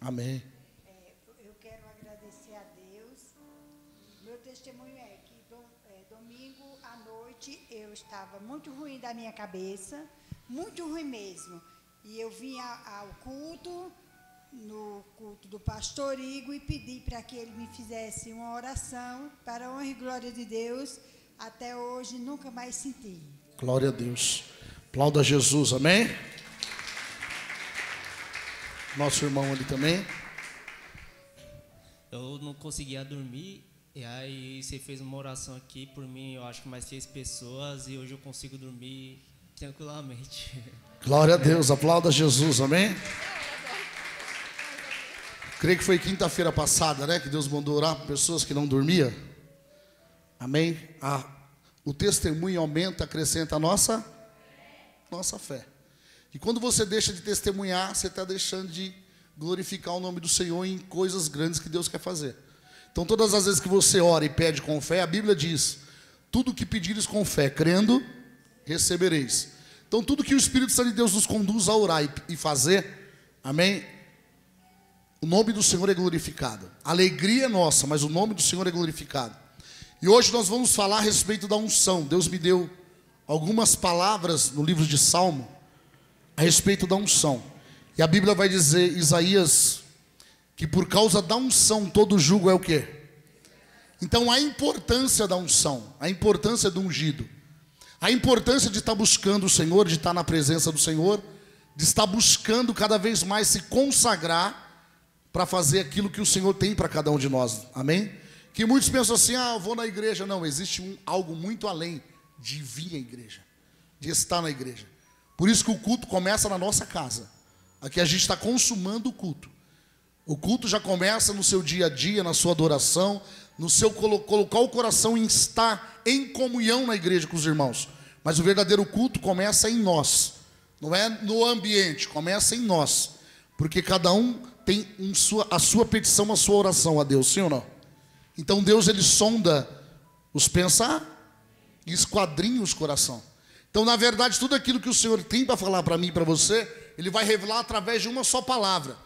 Amém. Eu quero agradecer a Deus. Meu testemunho é que domingo à noite eu estava muito ruim da minha cabeça, muito ruim mesmo. E eu vim ao culto, no culto do pastor Igor, e pedi para que ele me fizesse uma oração para a honra e glória de Deus. Até hoje nunca mais senti. Glória a Deus. Aplauda Jesus, amém? Nosso irmão ali também. Eu não conseguia dormir, e aí você fez uma oração aqui por mim, eu acho que mais 6 pessoas, e hoje eu consigo dormir tranquilamente. Glória a Deus, aplauda Jesus, amém? Creio que foi quinta-feira passada, né? Que Deus mandou orar por pessoas que não dormiam. Amém? O testemunho aumenta, acrescenta a nossa fé. E quando você deixa de testemunhar, você está deixando de glorificar o nome do Senhor em coisas grandes que Deus quer fazer. Então, todas as vezes que você ora e pede com fé, a Bíblia diz: tudo que pedires com fé, crendo, recebereis. Então, tudo que o Espírito Santo de Deus nos conduz a orar e fazer, amém? O nome do Senhor é glorificado. A alegria é nossa, mas o nome do Senhor é glorificado. E hoje nós vamos falar a respeito da unção. Deus me deu algumas palavras no livro de Salmo a respeito da unção. E a Bíblia vai dizer, Isaías, que por causa da unção todo jugo é o quê? Então a importância da unção, a importância do ungido, a importância de estar buscando o Senhor, de estar na presença do Senhor, de estar buscando cada vez mais se consagrar para fazer aquilo que o Senhor tem para cada um de nós, amém? Que muitos pensam assim, eu vou na igreja. Não, existe algo muito além de vir à igreja, de estar na igreja. Por isso que o culto começa na nossa casa. Aqui a gente está consumando o culto. O culto já começa no seu dia a dia, na sua adoração, no seu colocar o coração em estar em comunhão na igreja com os irmãos. Mas o verdadeiro culto começa em nós. Não é no ambiente, começa em nós. Porque cada um tem a sua petição, a sua oração a Deus, sim ou não? Então Deus, ele sonda os pensar e esquadrinha os coração. Então, na verdade, tudo aquilo que o Senhor tem para falar para mim e para você, Ele vai revelar através de uma só palavra.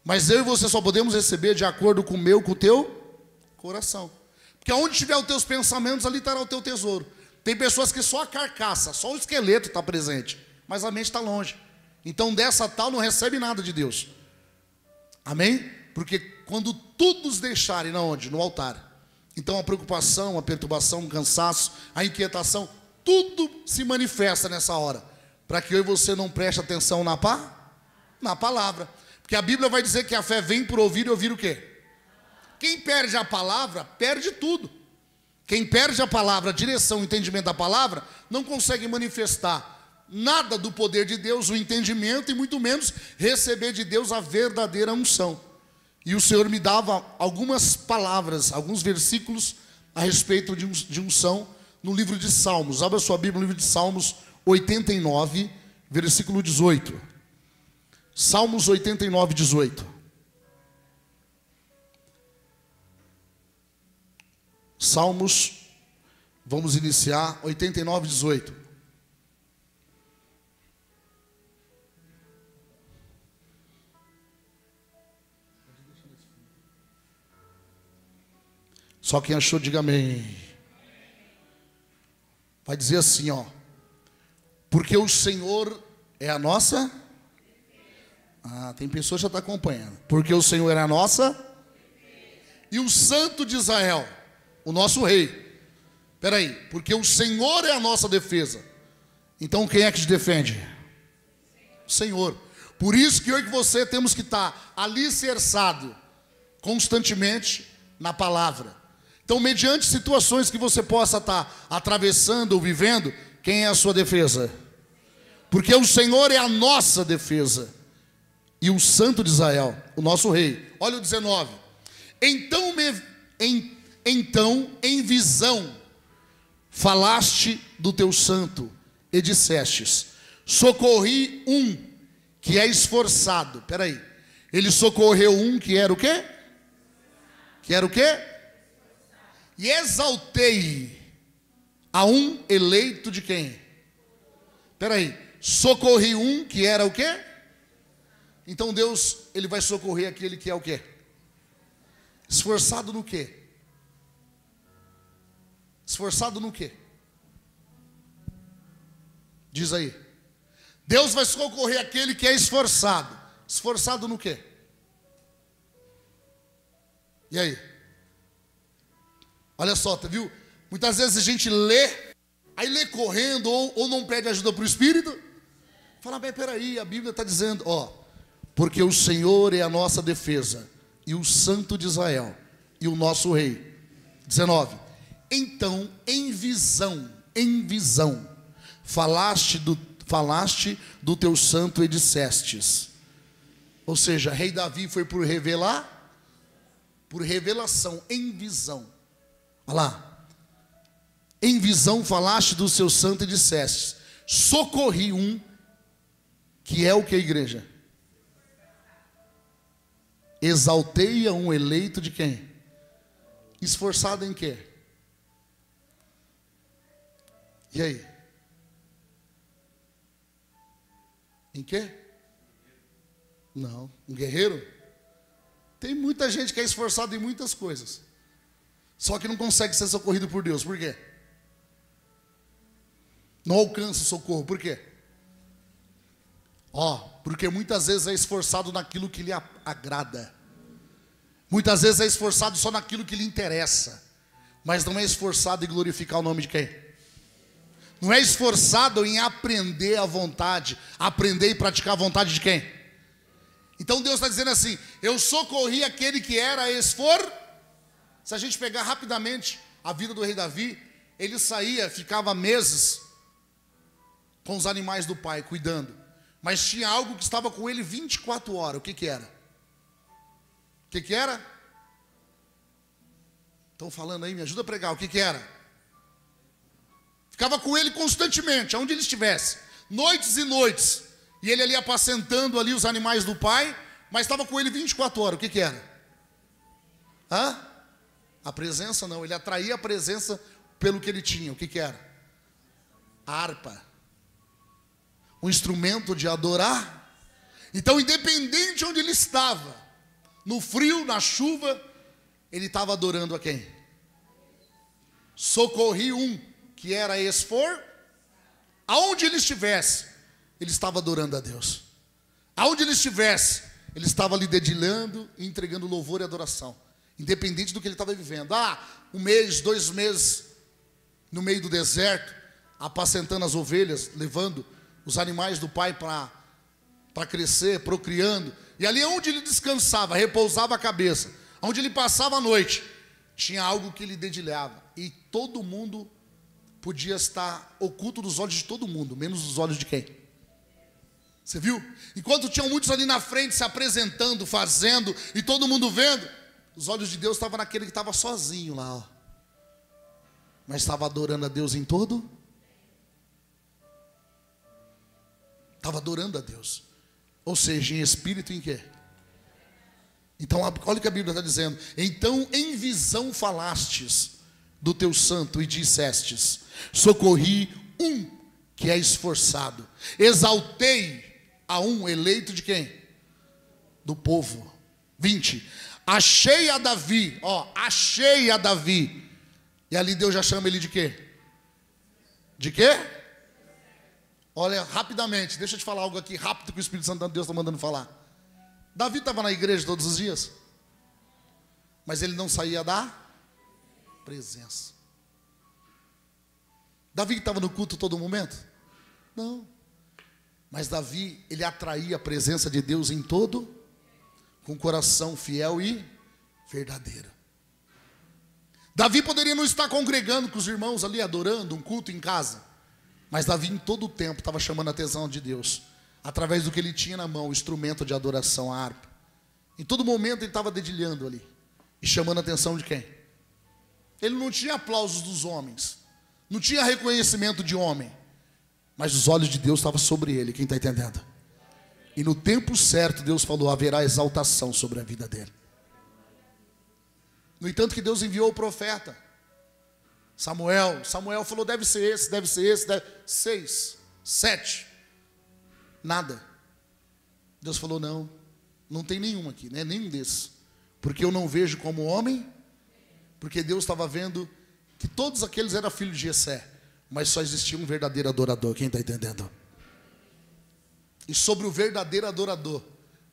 Mas eu e você só podemos receber de acordo com o teu coração. Porque onde tiver os teus pensamentos, ali estará o teu tesouro. Tem pessoas que só a carcaça, só o esqueleto está presente, mas a mente está longe. Então, dessa tal não recebe nada de Deus. Amém? Porque quando tudo os deixarem, na onde? No altar. Então, a preocupação, a perturbação, o cansaço, a inquietação, tudo se manifesta nessa hora, para que eu e você não preste atenção na palavra. Porque a Bíblia vai dizer que a fé vem por ouvir e ouvir o quê? Quem perde a palavra, perde tudo. Quem perde a palavra, a direção, o entendimento da palavra, não consegue manifestar nada do poder de Deus, o entendimento, e muito menos receber de Deus a verdadeira unção. E o Senhor me dava algumas palavras, alguns versículos a respeito de unção, no livro de Salmos. Abra sua Bíblia no livro de Salmos 89, versículo 18. Salmos 89, 18. Salmos, vamos iniciar, 89, 18. Só quem achou, diga amém. Vai dizer assim, porque o Senhor é a nossa... tem pessoas que já estão acompanhando. Porque o Senhor é a nossa... E o Santo de Israel, o nosso rei. Espera aí, porque o Senhor é a nossa defesa. Então quem é que te defende? O Senhor. Por isso que eu e você temos que estar alicerçado constantemente na palavra. Então, mediante situações que você possa estar atravessando ou vivendo, quem é a sua defesa? Porque o Senhor é a nossa defesa. E o Santo de Israel, o nosso rei. Olha o 19. Então, em visão, falaste do teu santo e dissestes: socorri um que é esforçado. Espera aí. Ele socorreu um que era o quê? Que era o quê? E exaltei a um eleito de quem? Espera aí. Socorri um que era o quê? Então Deus, ele vai socorrer aquele que é o quê? Esforçado no quê? Esforçado no quê? Diz aí. Deus vai socorrer aquele que é esforçado. Esforçado no quê? E aí? Olha só, tá, viu? Muitas vezes a gente lê, aí lê correndo ou não pede ajuda para o Espírito. Fala, bem, peraí, a Bíblia está dizendo, ó, porque o Senhor é a nossa defesa, e o Santo de Israel, e o nosso Rei. 19. Então, em visão, falaste do teu santo e dissestes. Ou seja, rei Davi foi por revelar, por revelação, em visão. Olha lá. Em visão falaste do seu santo e dissestes: socorri um, que é o que a igreja? Exaltei a um eleito de quem? Esforçado em quê? E aí? Em quê? Não, um guerreiro? Tem muita gente que é esforçada em muitas coisas, só que não consegue ser socorrido por Deus. Por quê? Não alcança o socorro. Por quê? Porque muitas vezes é esforçado naquilo que lhe agrada. Muitas vezes é esforçado só naquilo que lhe interessa, mas não é esforçado em glorificar o nome de quem? Não é esforçado em aprender a vontade, aprender e praticar a vontade de quem? Então Deus está dizendo assim: eu socorri aquele que era Se a gente pegar rapidamente a vida do rei Davi, ele saía, ficava meses com os animais do pai, cuidando. Mas tinha algo que estava com ele 24 horas. O que era? O que era? Estão falando aí, me ajuda a pregar. O que era? Ficava com ele constantemente, aonde ele estivesse, noites e noites. E ele ali apacentando ali os animais do pai, mas estava com ele 24 horas. O que era? A presença não, ele atraía a presença pelo que ele tinha. O que era? A harpa. Um instrumento de adorar. Então, independente de onde ele estava, no frio, na chuva, ele estava adorando a quem? Socorri um que era aonde ele estivesse, ele estava adorando a Deus. Aonde ele estivesse, ele estava ali dedilhando e entregando louvor e adoração, independente do que ele estava vivendo. 1 mês, 2 meses no meio do deserto, apacentando as ovelhas, levando os animais do pai para crescer, procriando. E ali onde ele descansava, repousava a cabeça, onde ele passava a noite, tinha algo que ele dedilhava. E todo mundo podia estar oculto dos olhos de todo mundo, menos dos olhos de quem? Você viu? Enquanto tinham muitos ali na frente se apresentando, fazendo, e todo mundo vendo, os olhos de Deus estavam naquele que estava sozinho lá, mas estava adorando a Deus em todo. Estava adorando a Deus. Ou seja, em espírito e em quê? Então, olha o que a Bíblia está dizendo. Então, em visão falastes do teu santo e dissestes: socorri um que é esforçado. Exaltei a um eleito de quem? Do povo. 20. Achei a Davi. Achei a Davi. E ali Deus já chama ele de quê? De quê? Olha, rapidamente, deixa eu te falar algo aqui rápido que o Espírito Santo de Deus está mandando falar. Davi estava na igreja todos os dias, mas ele não saía da presença. Davi estava no culto todo momento? Não. Mas Davi, ele atraía a presença de Deus em todo, com coração fiel e verdadeiro. Davi poderia não estar congregando com os irmãos ali, adorando um culto em casa, mas Davi em todo o tempo estava chamando a atenção de Deus, através do que ele tinha na mão, o instrumento de adoração, a harpa. Em todo momento ele estava dedilhando ali, e chamando a atenção de quem? Ele não tinha aplausos dos homens, não tinha reconhecimento de homem, mas os olhos de Deus estavam sobre ele. Quem está entendendo? E no tempo certo Deus falou: haverá exaltação sobre a vida dele. No entanto que Deus enviou o profeta Samuel falou: deve ser esse, 6, 7, nada. Deus falou: não, Não tem nenhum aqui, né? Nenhum desses. Porque eu não vejo como homem, porque Deus estava vendo que todos aqueles eram filhos de Jessé, mas só existia um verdadeiro adorador. Quem está entendendo? E sobre o verdadeiro adorador,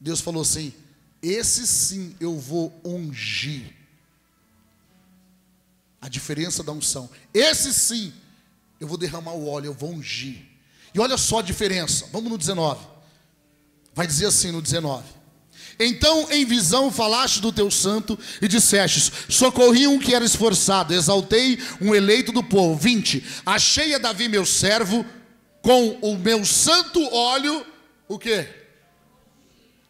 Deus falou assim: esse sim eu vou ungir. A diferença da unção. Esse sim eu vou derramar o óleo, eu vou ungir. E olha só a diferença. Vamos no 19. Vai dizer assim no 19: então em visão falaste do teu santo e dissestes: socorri um que era esforçado, exaltei um eleito do povo. 20: achei a Davi meu servo com o meu santo óleo. O quê?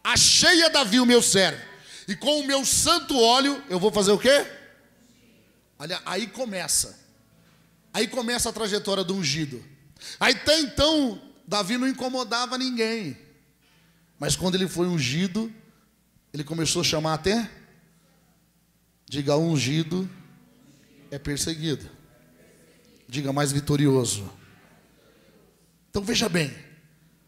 Achei a Davi o meu servo, e com o meu santo óleo eu vou fazer o quê? Olha, aí começa a trajetória do ungido. Aí até então Davi não incomodava ninguém, mas quando ele foi ungido, ele começou a chamar até, diga, ungido é perseguido, diga, mais vitorioso. Então veja bem,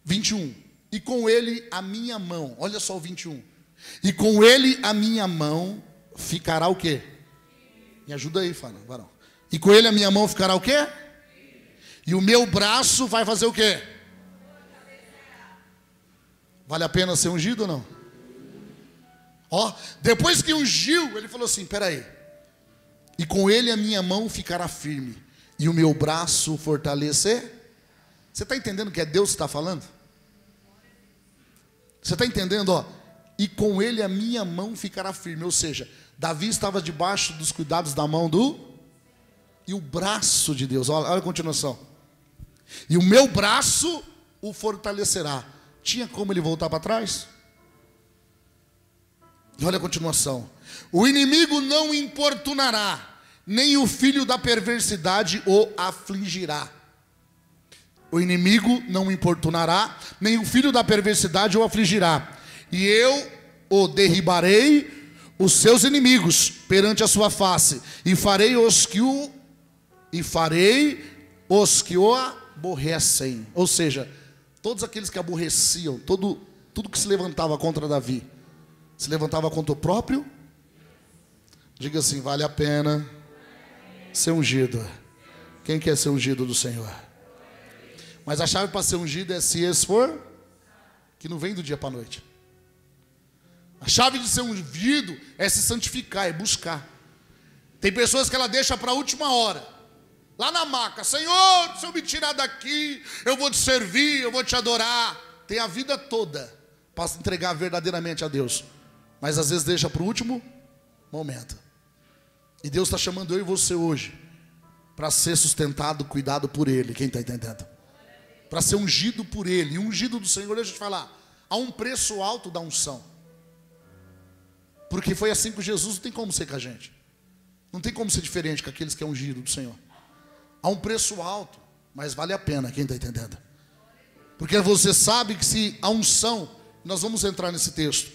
21: e com ele a minha mão, olha só o 21, e com ele a minha mão ficará o quê? Me ajuda aí, varão. E com ele a minha mão ficará o quê? E o meu braço vai fazer o quê? Vale a pena ser ungido ou não? Ó, depois que ungiu, ele falou assim: peraí. E com ele a minha mão ficará firme, e o meu braço fortalecer. Você está entendendo que é Deus que está falando? Você está entendendo, ó? E com ele a minha mão ficará firme. Ou seja, Davi estava debaixo dos cuidados da mão e o braço de Deus. Olha a continuação. E o meu braço o fortalecerá. Tinha como ele voltar para trás? E olha a continuação. O inimigo não importunará, nem o filho da perversidade o afligirá. O inimigo não importunará, nem o filho da perversidade o afligirá. E eu o derribarei os seus inimigos perante a sua face, e farei os que o aborrecem. Ou seja, todos aqueles que aborreciam, tudo que se levantava contra Davi, se levantava contra o próprio. Diga assim: vale a pena ser ungido. Quem quer ser ungido do Senhor? Mas a chave para ser ungido é se esfor, que não vem do dia para a noite. A chave de ser ungido é se santificar, é buscar. Tem pessoas que ela deixa para a última hora, lá na maca: Senhor, se eu me tirar daqui, eu vou te servir, eu vou te adorar. Tem a vida toda para se entregar verdadeiramente a Deus, mas às vezes deixa para o último momento. E Deus está chamando eu e você hoje para ser sustentado, cuidado por Ele. Quem está entendendo? Para ser ungido por Ele. E ungido do Senhor, deixa eu te falar, há um preço alto da unção. Porque foi assim com Jesus, não tem como ser com a gente. Não tem como ser diferente com aqueles que é ungido do Senhor. Há um preço alto, mas vale a pena. Quem está entendendo? Porque você sabe que se a unção, nós vamos entrar nesse texto,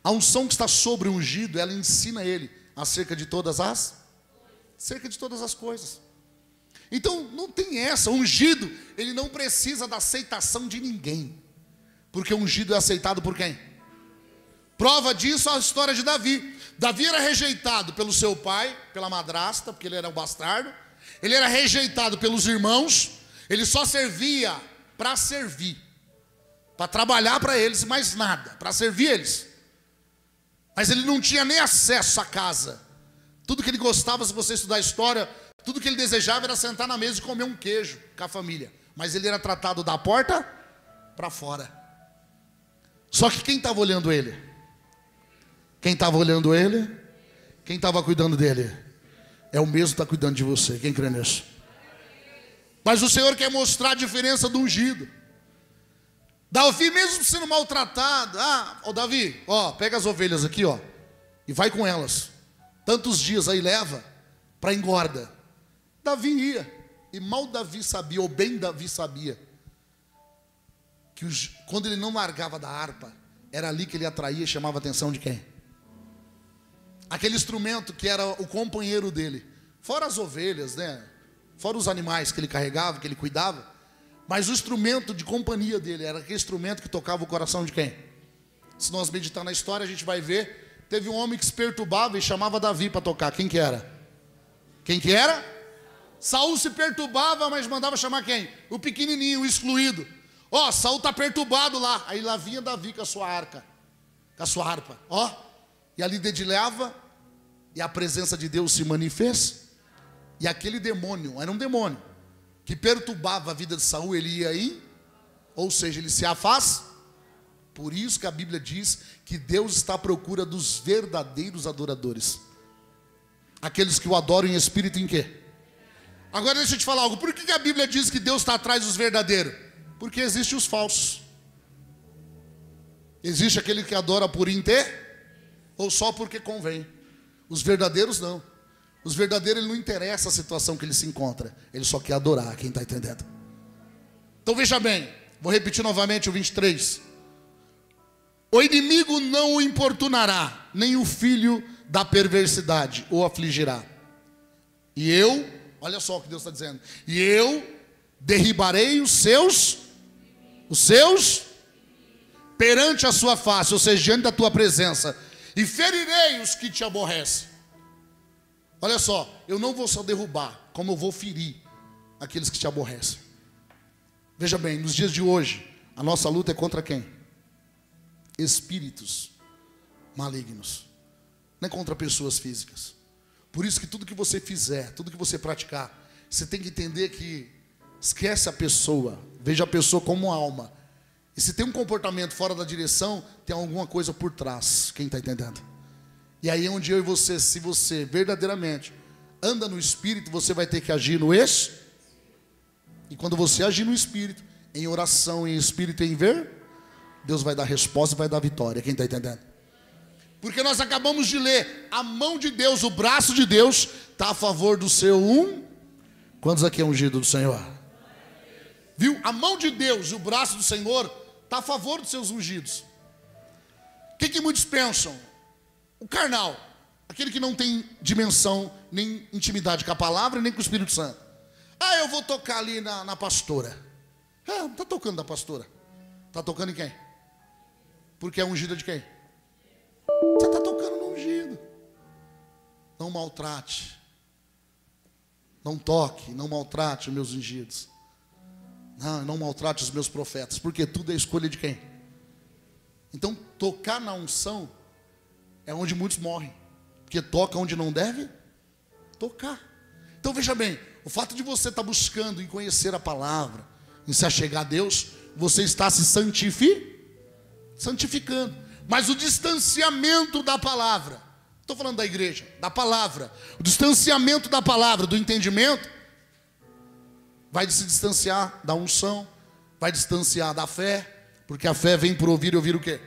a unção que está sobre o ungido, ela ensina ele acerca de todas as coisas. Então não tem essa. O ungido, ele não precisa da aceitação de ninguém, porque o ungido é aceitado por quem? Prova disso a história de Davi. Davi era rejeitado pelo seu pai, pela madrasta, porque ele era um bastardo. Ele era rejeitado pelos irmãos. Ele só servia para servir, para trabalhar para eles e mais nada, para servir eles. Mas ele não tinha nem acesso à casa. Tudo que ele gostava, se você estudar a história, tudo que ele desejava era sentar na mesa e comer um queijo com a família. Mas ele era tratado da porta para fora. Só que quem estava olhando ele? Quem estava olhando ele? Quem estava cuidando dele? É o mesmo que está cuidando de você. Quem crê nisso? Mas o Senhor quer mostrar a diferença do ungido. Davi, mesmo sendo maltratado, Davi, pega as ovelhas aqui, e vai com elas. Tantos dias aí leva para engorda. Davi ia, e mal Davi sabia, ou bem Davi sabia, que quando ele não largava da harpa, era ali que ele atraía e chamava a atenção de quem? Aquele instrumento que era o companheiro dele, fora as ovelhas, né? Fora os animais que ele carregava, que ele cuidava, mas o instrumento de companhia dele era aquele instrumento que tocava o coração de quem? Se nós meditar na história, a gente vai ver. Teve um homem que se perturbava e chamava Davi para tocar. Quem que era? Quem que era? Saul se perturbava, mas mandava chamar quem? O pequenininho, o excluído. Ó, Saul está perturbado lá. Aí lá vinha Davi com a sua arca, com a sua harpa. Ó, e ali dedilhava, e a presença de Deus se manifesta. E aquele demônio, era um demônio, que perturbava a vida de Saul, ele ia aí, ou seja, ele se afasta. Por isso que a Bíblia diz que Deus está à procura dos verdadeiros adoradores. Aqueles que o adoram em espírito e em quê? Agora deixa eu te falar algo. Por que a Bíblia diz que Deus está atrás dos verdadeiros? Porque existem os falsos. Existe aquele que adora por inteiro ou só porque convém. Os verdadeiros não. Os verdadeiros, ele não interessa a situação que ele se encontra. Ele só quer adorar, quem está entendendo? Então veja bem, vou repetir novamente o 23. O inimigo não o importunará, nem o filho da perversidade o afligirá. E eu, olha só o que Deus está dizendo. E eu derribarei os seus perante a sua face, ou seja, diante da tua presença, e ferirei os que te aborrecem. Olha só, eu não vou só derrubar, como eu vou ferir aqueles que te aborrecem. Veja bem, nos dias de hoje, a nossa luta é contra quem? Espíritos malignos, não é contra pessoas físicas. Por isso que tudo que você fizer, tudo que você praticar, você tem que entender que esquece a pessoa, veja a pessoa como uma alma. E se tem um comportamento fora da direção, tem alguma coisa por trás, quem está entendendo? E aí onde eu e você, se você verdadeiramente anda no Espírito, você vai ter que agir no eixo. E quando você agir no Espírito, em oração, em Espírito e em ver, Deus vai dar resposta e vai dar vitória, quem está entendendo? Porque nós acabamos de ler, a mão de Deus, o braço de Deus, está a favor do seu Quantos aqui é ungido do Senhor? Viu? A mão de Deus e o braço do Senhor está a favor dos seus ungidos. O que muitos pensam? O carnal, aquele que não tem dimensão, nem intimidade com a palavra, nem com o Espírito Santo. Ah, eu vou tocar ali na pastora. Ah, não está tocando da pastora. Está tocando em quem? Porque é ungida de quem? Você está tocando no ungido. Não maltrate. Não toque, não maltrate os meus ungidos. Não maltrate os meus profetas. Porque tudo é escolha de quem? Então, tocar na unção é onde muitos morrem. Porque toca onde não deve tocar. Então veja bem, o fato de você estar buscando em conhecer a palavra, em se achegar a Deus, você está se santificando. Mas o distanciamento da palavra, estou falando da igreja, da palavra, o distanciamento da palavra, do entendimento, vai se distanciar da unção, vai distanciar da fé, porque a fé vem por ouvir e ouvir o quê?